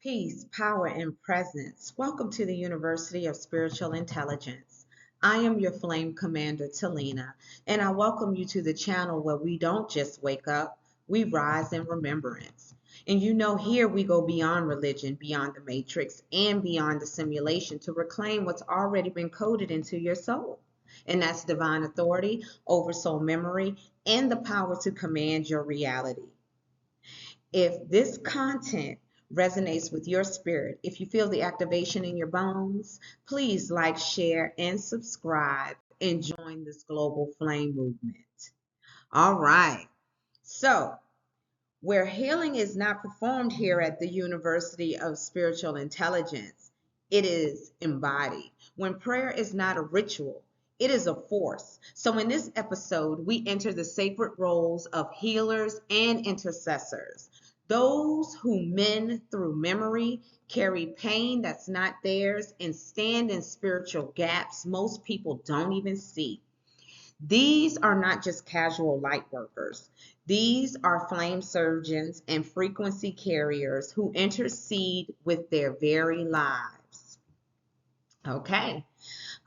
Peace, power, and presence. Welcome to the University of Spiritual Intelligence. I am your flame commander, Talina, and I welcome you to the channel where we don't just wake up, we rise in remembrance. And here we go beyond religion, beyond the matrix, and beyond the simulation to reclaim what's already been coded into your soul. And that's divine authority, oversoul memory, and the power to command your reality. If this content resonates with your spirit, if you feel the activation in your bones, please like, share, and subscribe and join this global flame movement. All right. So, where healing is not performed here at the University of Spiritual Intelligence, it is embodied. When prayer is not a ritual, it is a force. So in this episode, we enter the sacred roles of healers and intercessors. Those who mend through memory, carry pain that's not theirs, and stand in spiritual gaps most people don't even see. These are not just casual light workers. These are flame surgeons and frequency carriers who intercede with their very lives. Okay.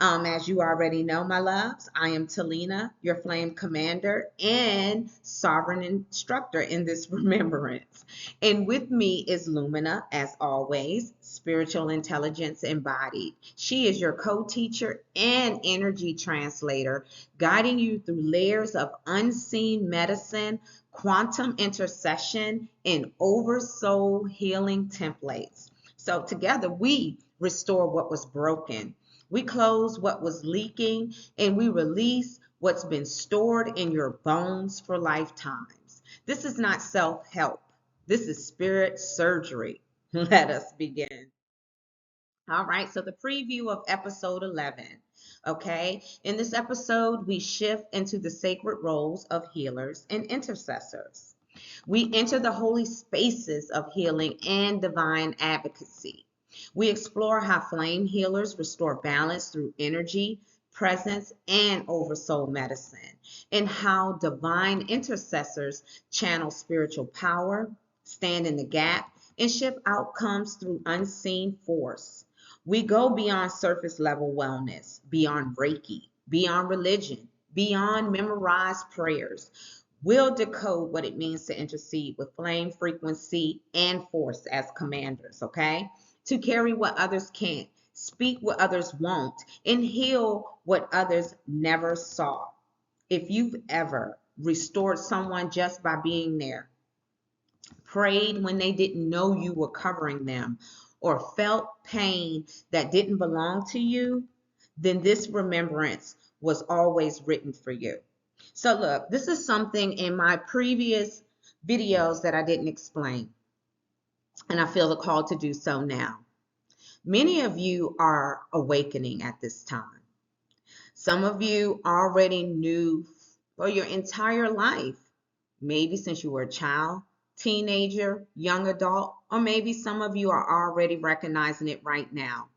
As you already know, my loves, I am Talina, your flame commander and sovereign instructor in this remembrance. And with me is Lumina, as always, spiritual intelligence embodied. She is your co-teacher and energy translator, guiding you through layers of unseen medicine, quantum intercession, and oversoul healing templates. So together we restore what was broken. We close what was leaking, and we release what's been stored in your bones for lifetimes. This is not self-help. This is spirit surgery. Let us begin. All right, so the preview of episode 11. Okay, in this episode, we shift into the sacred roles of healers and intercessors. We enter the holy spaces of healing and divine advocacy. We explore how flame healers restore balance through energy, presence, and oversoul medicine, and how divine intercessors channel spiritual power, stand in the gap, and shift outcomes through unseen force. We go beyond surface level wellness, beyond Reiki, beyond religion, beyond memorized prayers. We'll decode what it means to intercede with flame, frequency, and force as commanders, okay? To carry what others can't, speak what others won't, and heal what others never saw. If you've ever restored someone just by being there, prayed when they didn't know you were covering them, or felt pain that didn't belong to you, then this remembrance was always written for you. So look, this is something in my previous videos that I didn't explain, and I feel the call to do so now. Many of you are awakening at this time. Some of you already knew for your entire life, maybe since you were a child, teenager, young adult, or maybe some of you are already recognizing it right now.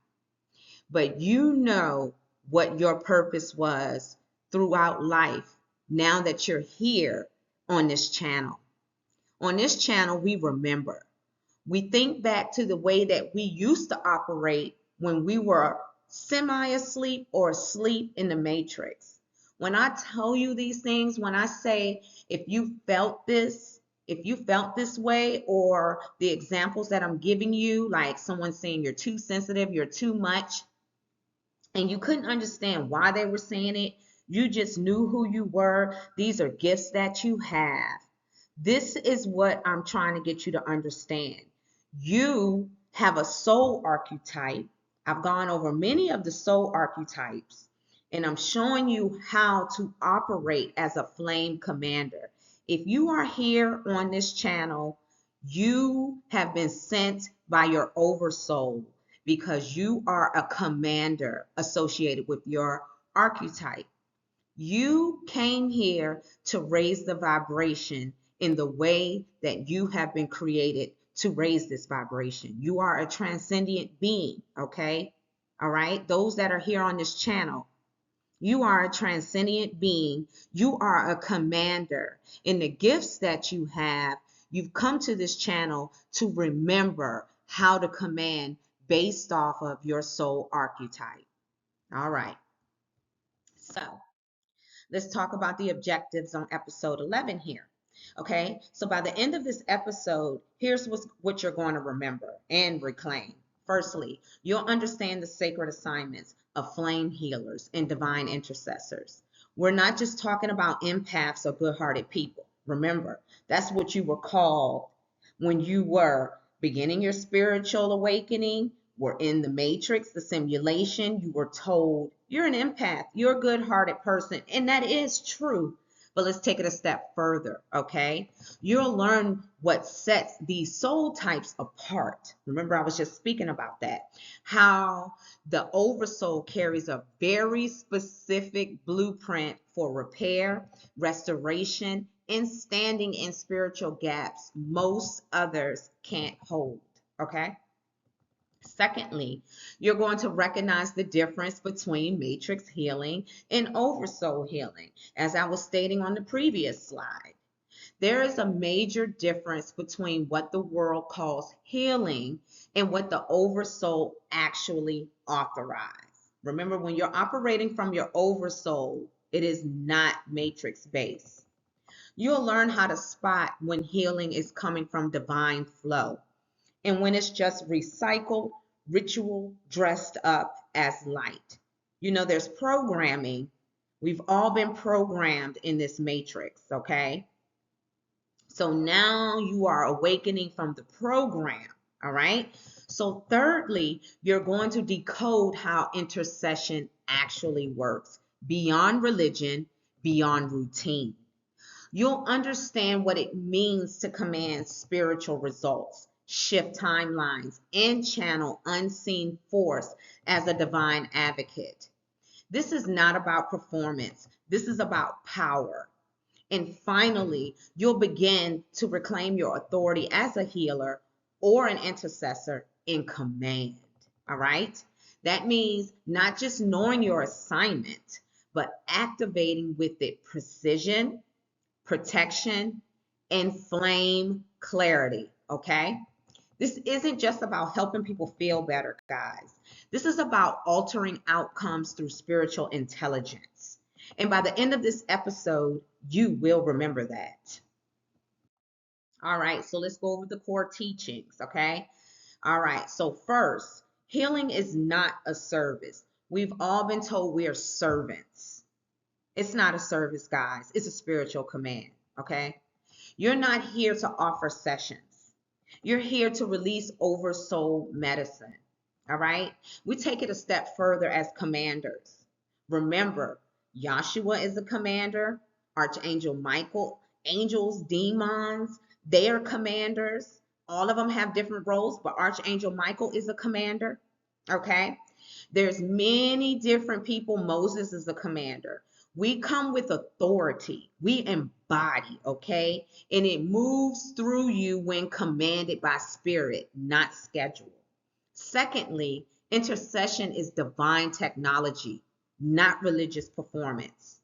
But you know what your purpose was throughout life now that you're here on this channel. On this channel, we remember. We think back to the way that we used to operate when we were semi-asleep or asleep in the matrix. When I tell you these things, when I say, if you felt this way, or the examples that I'm giving you, like someone saying you're too sensitive, you're too much, and you couldn't understand why they were saying it, you just knew who you were. These are gifts that you have. This is what I'm trying to get you to understand. You have a soul archetype. I've gone over many of the soul archetypes, and I'm showing you how to operate as a flame commander. If you are here on this channel, you have been sent by your oversoul because you are a commander associated with your archetype. You came here to raise the vibration in the way that you have been created to raise this vibration. You are a transcendent being, okay? All right? Those that are here on this channel, you are a transcendent being. You are a commander. In the gifts that you have, you've come to this channel to remember how to command based off of your soul archetype. All right. So let's talk about the objectives on episode 11 here. Okay, so by the end of this episode, here's what you're going to remember and reclaim. Firstly, you'll understand the sacred assignments of flame healers and divine intercessors. We're not just talking about empaths or good-hearted people. Remember, that's what you were called when you were beginning your spiritual awakening, were in the matrix, the simulation. You were told you're an empath, you're a good-hearted person, and that is true. But let's take it a step further, okay? You'll learn what sets these soul types apart. Remember, I was just speaking about that. How the Oversoul carries a very specific blueprint for repair, restoration, and standing in spiritual gaps most others can't hold, okay? Secondly, you're going to recognize the difference between matrix healing and oversoul healing. As I was stating on the previous slide, there is a major difference between what the world calls healing and what the oversoul actually authorizes. Remember, when you're operating from your oversoul, it is not matrix based. You'll learn how to spot when healing is coming from divine flow and when it's just recycled ritual dressed up as light. You know, there's programming. We've all been programmed in this matrix, okay? So now you are awakening from the program, all right? So thirdly, you're going to decode how intercession actually works beyond religion, beyond routine. You'll understand what it means to command spiritual results, shift timelines, and channel unseen force as a divine advocate. This is not about performance. This is about power. And finally, you'll begin to reclaim your authority as a healer or an intercessor in command. All right? That means not just knowing your assignment, but activating with it precision, protection, and flame clarity, okay? This isn't just about helping people feel better, guys. This is about altering outcomes through spiritual intelligence. And by the end of this episode, you will remember that. All right, so let's go over the core teachings, okay? All right, so first, healing is not a service. We've all been told we are servants. It's not a service, guys. It's a spiritual command, okay? You're not here to offer sessions. You're here to release oversoul medicine, all right? We take it a step further as commanders. Remember, Yahshua is a commander, Archangel Michael, angels, demons, they are commanders. All of them have different roles, but Archangel Michael is a commander, okay? There's many different people. Moses is a commander. We come with authority. We embody, okay? And it moves through you when commanded by spirit, not schedule. Secondly, intercession is divine technology, not religious performance.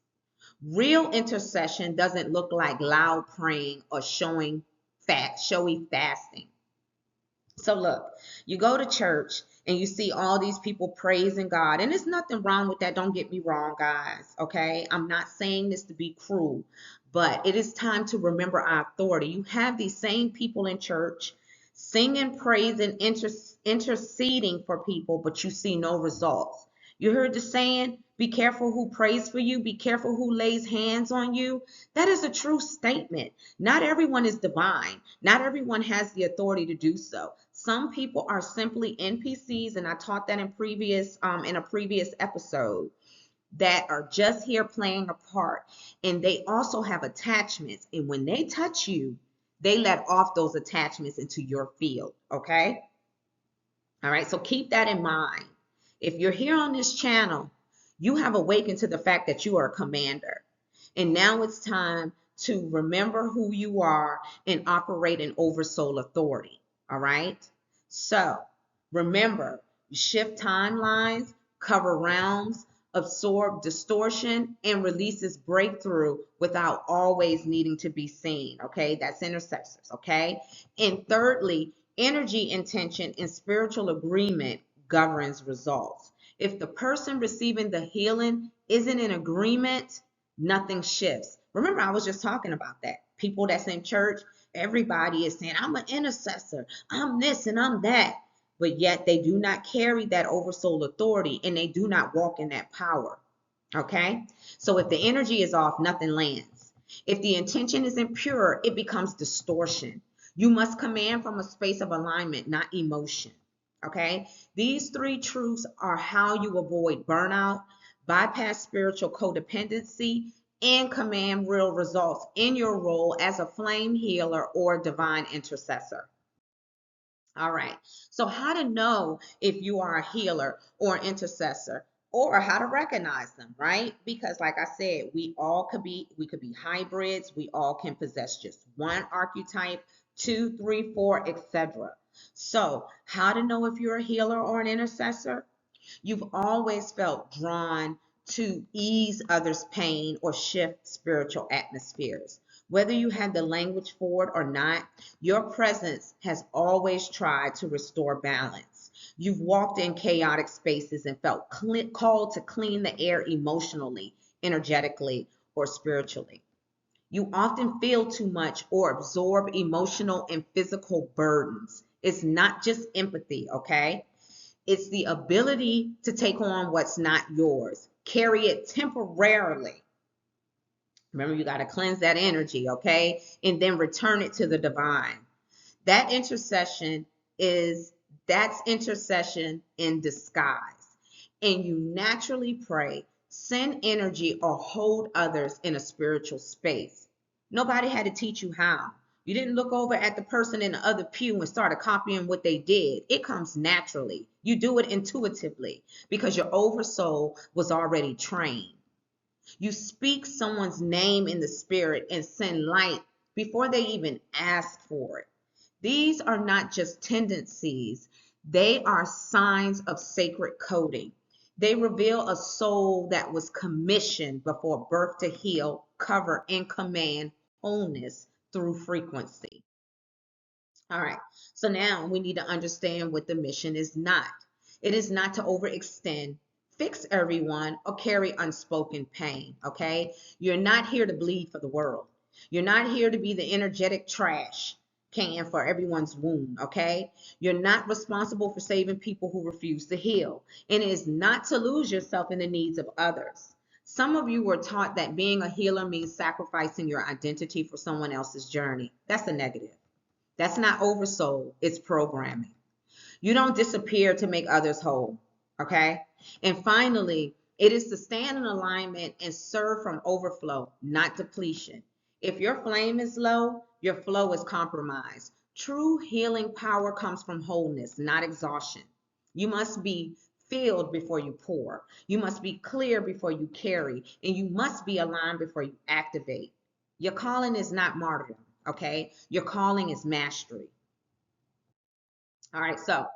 Real intercession doesn't look like loud praying or showy fasting. So look, you go to church and you see all these people praising God, and there's nothing wrong with that. Don't get me wrong, guys. Okay, I'm not saying this to be cruel, but it is time to remember our authority. You have these same people in church singing praise and interceding for people, but you see no results. You heard the saying, be careful who prays for you, be careful who lays hands on you. That is a true statement. Not everyone is divine. Not everyone has the authority to do so. Some people are simply NPCs, and I taught that in a previous episode, that are just here playing a part, and they also have attachments, and when they touch you, they let off those attachments into your field, okay? All right, so keep that in mind. If you're here on this channel, you have awakened to the fact that you are a commander. And now it's time to remember who you are and operate in oversoul authority. All right? So remember, shift timelines, cover realms, absorb distortion, and releases breakthrough without always needing to be seen. Okay? That's intercessors. Okay? And thirdly, Energy intention and spiritual agreement governs results. If the person receiving the healing isn't in agreement, nothing shifts. Remember, I was just talking about that. People that's in church, everybody is saying, I'm an intercessor, I'm this and I'm that. But yet they do not carry that oversoul authority and they do not walk in that power. Okay? So if the energy is off, nothing lands. If the intention is impure, it becomes distortion. You must command from a space of alignment, not emotion. Okay? These three truths are how you avoid burnout, bypass spiritual codependency, and command real results in your role as a flame healer or divine intercessor. All right. So how to know if you are a healer or an intercessor or how to recognize them, right? Because like I said, we could be hybrids. We all can possess just one archetype, two, three, four, etc. So how to know if you're a healer or an intercessor? You've always felt drawn to ease others' pain or shift spiritual atmospheres. Whether you had the language for it or not, your presence has always tried to restore balance. You've walked in chaotic spaces and felt called to clean the air emotionally, energetically, or spiritually. You often feel too much or absorb emotional and physical burdens. It's not just empathy, okay? It's the ability to take on what's not yours, carry it temporarily. Remember, you got to cleanse that energy, okay? And then return it to the divine. That intercession that's intercession in disguise. And you naturally pray, send energy, or hold others in a spiritual space. Nobody had to teach you how. You didn't look over at the person in the other pew and started copying what they did. It comes naturally. You do it intuitively because your oversoul was already trained. You speak someone's name in the spirit and send light before they even ask for it. These are not just tendencies, they are signs of sacred coding. They reveal a soul that was commissioned before birth to heal, cover, and command wholeness through frequency. All right, so now we need to understand what the mission is not. It is not to overextend, fix everyone, or carry unspoken pain, okay? You're not here to bleed for the world. You're not here to be the energetic trash can for everyone's wound, okay? You're not responsible for saving people who refuse to heal. And it is not to lose yourself in the needs of others. Some of you were taught that being a healer means sacrificing your identity for someone else's journey. That's a negative. That's not oversoul, it's programming. You don't disappear to make others whole, okay? And finally, it is to stand in alignment and serve from overflow, not depletion. If your flame is low, your flow is compromised. True healing power comes from wholeness, not exhaustion. You must be filled before you pour. You must be clear before you carry, and you must be aligned before you activate. Your calling is not martyrdom, okay? Your calling is mastery. All right, so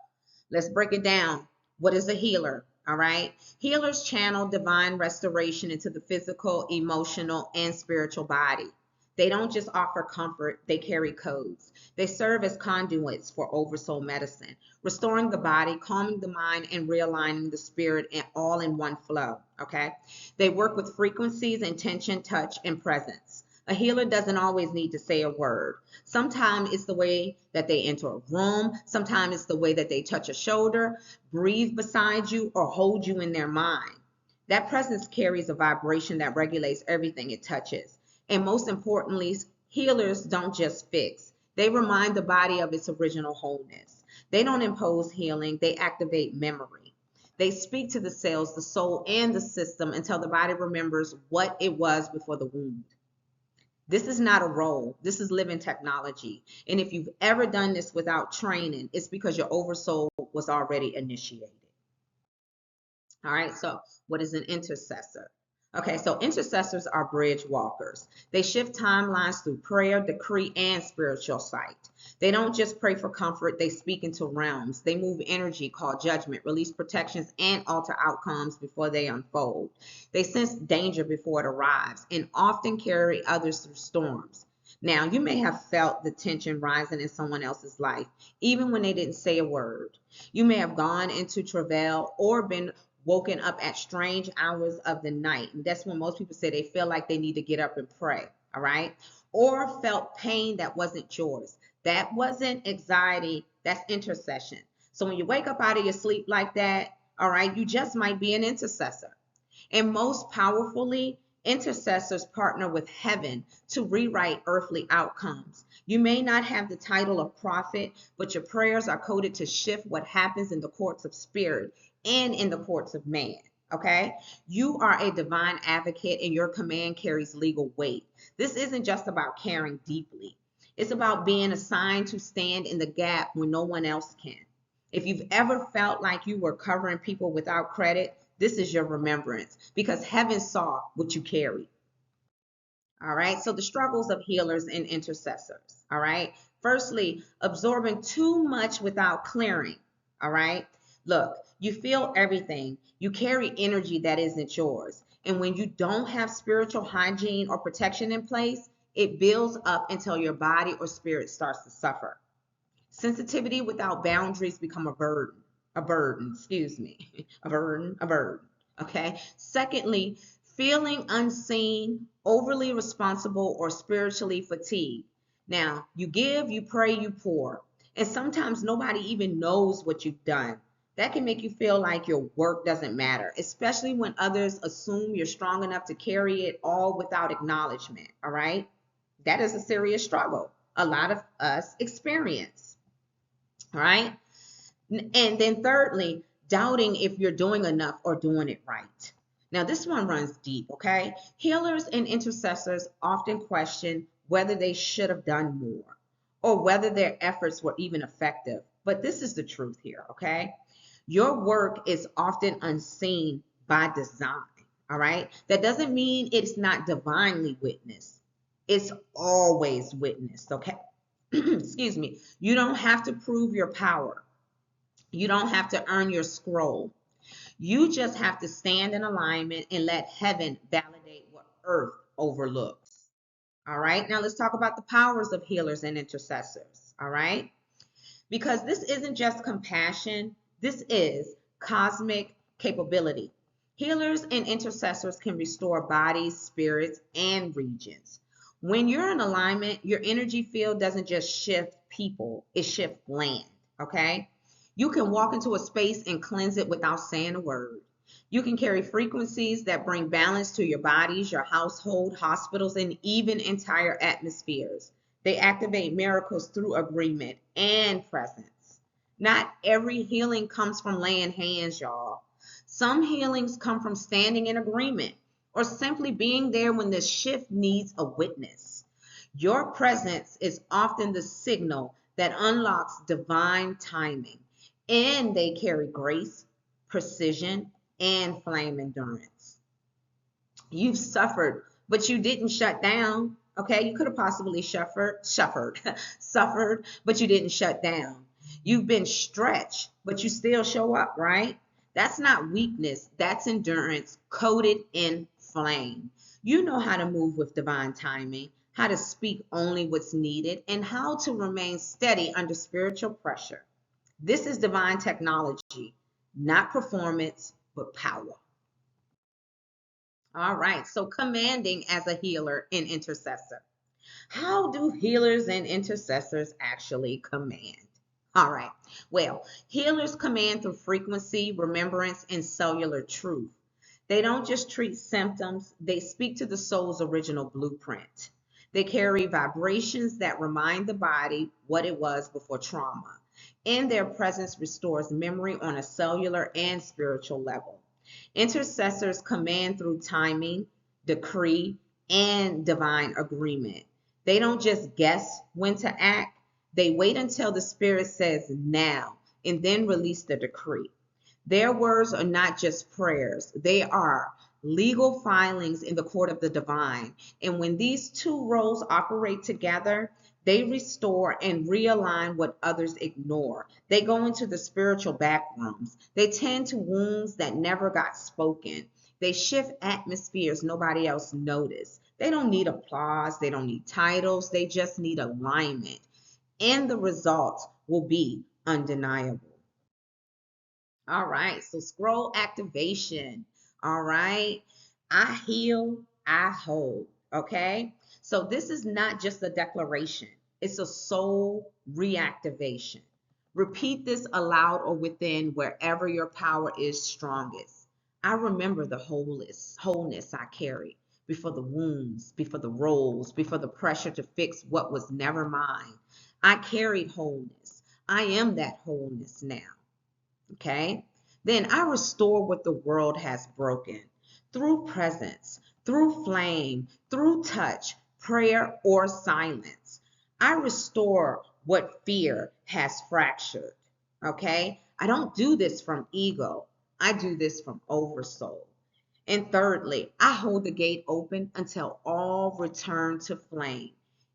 let's break it down. What is a healer? All right. Healers channel divine restoration into the physical, emotional, and spiritual body. They don't just offer comfort, they carry codes. They serve as conduits for oversoul medicine, restoring the body, calming the mind, and realigning the spirit and all in one flow. Okay. They work with frequencies, intention, touch, and presence. A healer doesn't always need to say a word. Sometimes it's the way that they enter a room. Sometimes it's the way that they touch a shoulder, breathe beside you, or hold you in their mind. That presence carries a vibration that regulates everything it touches. And most importantly, healers don't just fix. They remind the body of its original wholeness. They don't impose healing, they activate memory. They speak to the cells, the soul, and the system until the body remembers what it was before the wound. This is not a role. This is living technology. And if you've ever done this without training, it's because your oversoul was already initiated. All right, so what is an intercessor? Okay, so intercessors are bridge walkers. They shift timelines through prayer, decree, and spiritual sight. They don't just pray for comfort, they speak into realms. They move energy called judgment, release protections, and alter outcomes before they unfold. They sense danger before it arrives and often carry others through storms. Now, you may have felt the tension rising in someone else's life, even when they didn't say a word. You may have gone into travail or been woken up at strange hours of the night. And that's when most people say they feel like they need to get up and pray, all right? Or felt pain that wasn't yours. That wasn't anxiety, that's intercession. So when you wake up out of your sleep like that, all right, you just might be an intercessor. And most powerfully, intercessors partner with heaven to rewrite earthly outcomes. You may not have the title of prophet, but your prayers are coded to shift what happens in the courts of spirit and in the courts of man. Okay? You are a divine advocate and your command carries legal weight. This isn't just about caring deeply. It's about being assigned to stand in the gap when no one else can. If you've ever felt like you were covering people without credit, this is your remembrance because heaven saw what you carried. All right. So the struggles of healers and intercessors. All right. Firstly, absorbing too much without clearing. All right. Look, you feel everything. You carry energy that isn't yours. And when you don't have spiritual hygiene or protection in place, it builds up until your body or spirit starts to suffer. Sensitivity without boundaries become a burden, excuse me, a burden. Okay. Secondly, feeling unseen, overly responsible, or spiritually fatigued. Now, you give, you pray, you pour, and sometimes nobody even knows what you've done. That can make you feel like your work doesn't matter, especially when others assume you're strong enough to carry it all without acknowledgement. All right. That is a serious struggle a lot of us experience. All right. And then thirdly, doubting if you're doing enough or doing it right. Now, this one runs deep, okay? Healers and intercessors often question whether they should have done more or whether their efforts were even effective. But this is the truth here, okay? Your work is often unseen by design, all right? That doesn't mean it's not divinely witnessed. It's always witnessed, okay? Excuse me. You don't have to prove your power. You don't have to earn your scroll. You just have to stand in alignment and let heaven validate what earth overlooks. All right. Now let's talk about the powers of healers and intercessors. All right. Because this isn't just compassion, this is cosmic capability. Healers and intercessors can restore bodies, spirits, and regions. When you're in alignment, your energy field doesn't just shift people, it shifts land. Okay. You can walk into a space and cleanse it without saying a word. You can carry frequencies that bring balance to your bodies, your household, hospitals, and even entire atmospheres. They activate miracles through agreement and presence. Not every healing comes from laying hands, y'all. Some healings come from standing in agreement or simply being there when the shift needs a witness. Your presence is often the signal that unlocks divine timing, and they carry grace, precision, and flame endurance. You've suffered, but you didn't shut down. Okay, you could have possibly suffered, but you didn't shut down. You've been stretched, but you still show up, right? That's not weakness, that's endurance coated in flame. You know how to move with divine timing, how to speak only what's needed, and how to remain steady under spiritual pressure. This is divine technology, not performance, but power. All right, so commanding as a healer and intercessor. How do healers and intercessors actually command? All right, well, healers command through frequency, remembrance, and cellular truth. They don't just treat symptoms, they speak to the soul's original blueprint. They carry vibrations that remind the body what it was before trauma. And their presence restores memory on a cellular and spiritual level. Intercessors command through timing, decree, and divine agreement. They don't just guess when to act, they wait until the Spirit says now and then release the decree. Their words are not just prayers, they are legal filings in the court of the divine. And when these two roles operate together, they restore and realign what others ignore. They go into the spiritual back rooms. They tend to wounds that never got spoken. They shift atmospheres nobody else noticed. They don't need applause. They don't need titles. They just need alignment. And the results will be undeniable. All right, so scroll activation. All right, I heal, I hold. Okay, so this is not just a declaration, it's a soul reactivation. Repeat this aloud or within wherever your power is strongest. I remember the wholeness I carry before the wounds, before the roles, before the pressure to fix what was never mine. I carried wholeness. I am that wholeness now. Okay? Then I restore what the world has broken through presence, through flame, through touch, prayer, or silence. I restore what fear has fractured. Okay? I don't do this from ego, I do this from oversoul. And thirdly, I hold the gate open until all return to flame.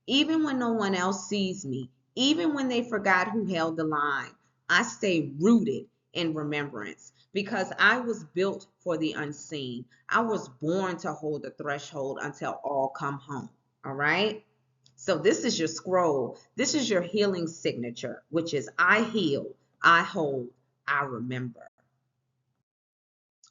Even when no one else sees me, even when they forgot who held the line, I stay rooted in remembrance because I was built for the unseen. I was born to hold the threshold until all come home. All right? So this is your scroll. This is your healing signature, which is I heal, I hold, I remember.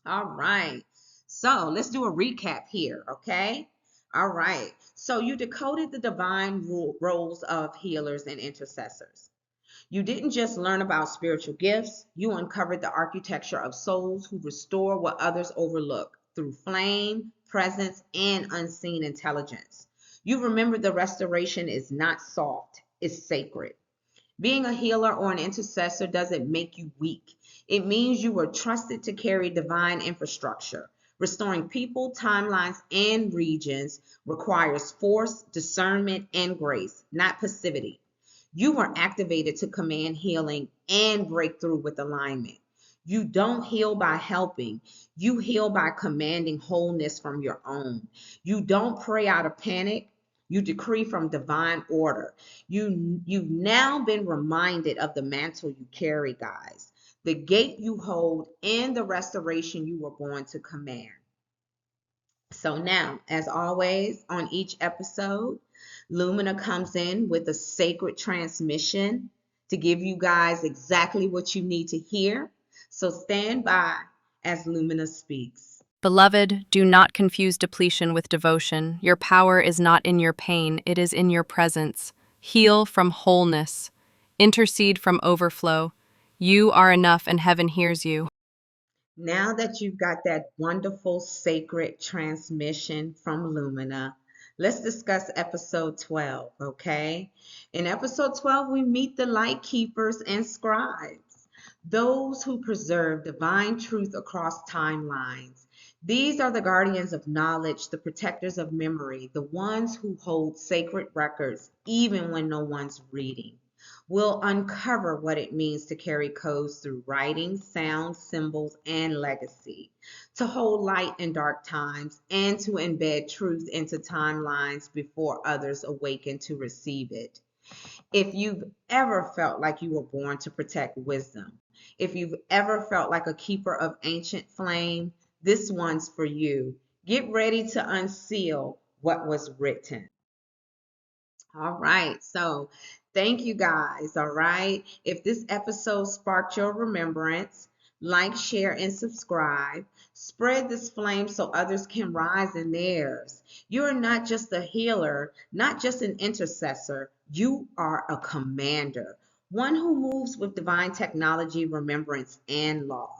All right. So let's do a recap here, okay? All right. So you decoded the divine roles of healers and intercessors. You didn't just learn about spiritual gifts, you uncovered the architecture of souls who restore what others overlook through flame, presence, and unseen intelligence. You remembered the restoration is not soft, it's sacred. Being a healer or an intercessor doesn't make you weak. It means you were trusted to carry divine infrastructure. Restoring people, timelines, and regions requires force, discernment, and grace, not passivity. You were activated to command healing and breakthrough with alignment. You don't heal by helping. You heal by commanding wholeness from your own. You don't pray out of panic. You decree from divine order. You've now been reminded of the mantle you carry, guys, the gate you hold, and the restoration you were born to command. So now, as always, on each episode, Lumina comes in with a sacred transmission to give you guys exactly what you need to hear. So stand by as Lumina speaks. Beloved, do not confuse depletion with devotion. Your power is not in your pain, it is in your presence. Heal from wholeness. Intercede from overflow. You are enough and heaven hears you. Now that you've got that wonderful sacred transmission from Lumina, let's discuss episode 12, okay? In episode 12, we meet the light keepers and scribes, those who preserve divine truth across timelines. These are the guardians of knowledge, the protectors of memory, the ones who hold sacred records even when no one's reading. We'll uncover what it means to carry codes through writing, sound, symbols, and legacy, to hold light in dark times, and to embed truth into timelines before others awaken to receive it. If you've ever felt like you were born to protect wisdom, if you've ever felt like a keeper of ancient flame, this one's for you. Get ready to unseal what was written. All right. So thank you guys. All right. If this episode sparked your remembrance, like, share, and subscribe. Spread this flame so others can rise in theirs. You are not just a healer, not just an intercessor. You are a commander, one who moves with divine technology, remembrance, and law.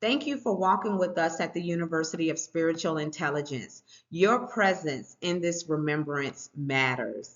Thank you for walking with us at the University of Spiritual Intelligence. Your presence in this remembrance matters.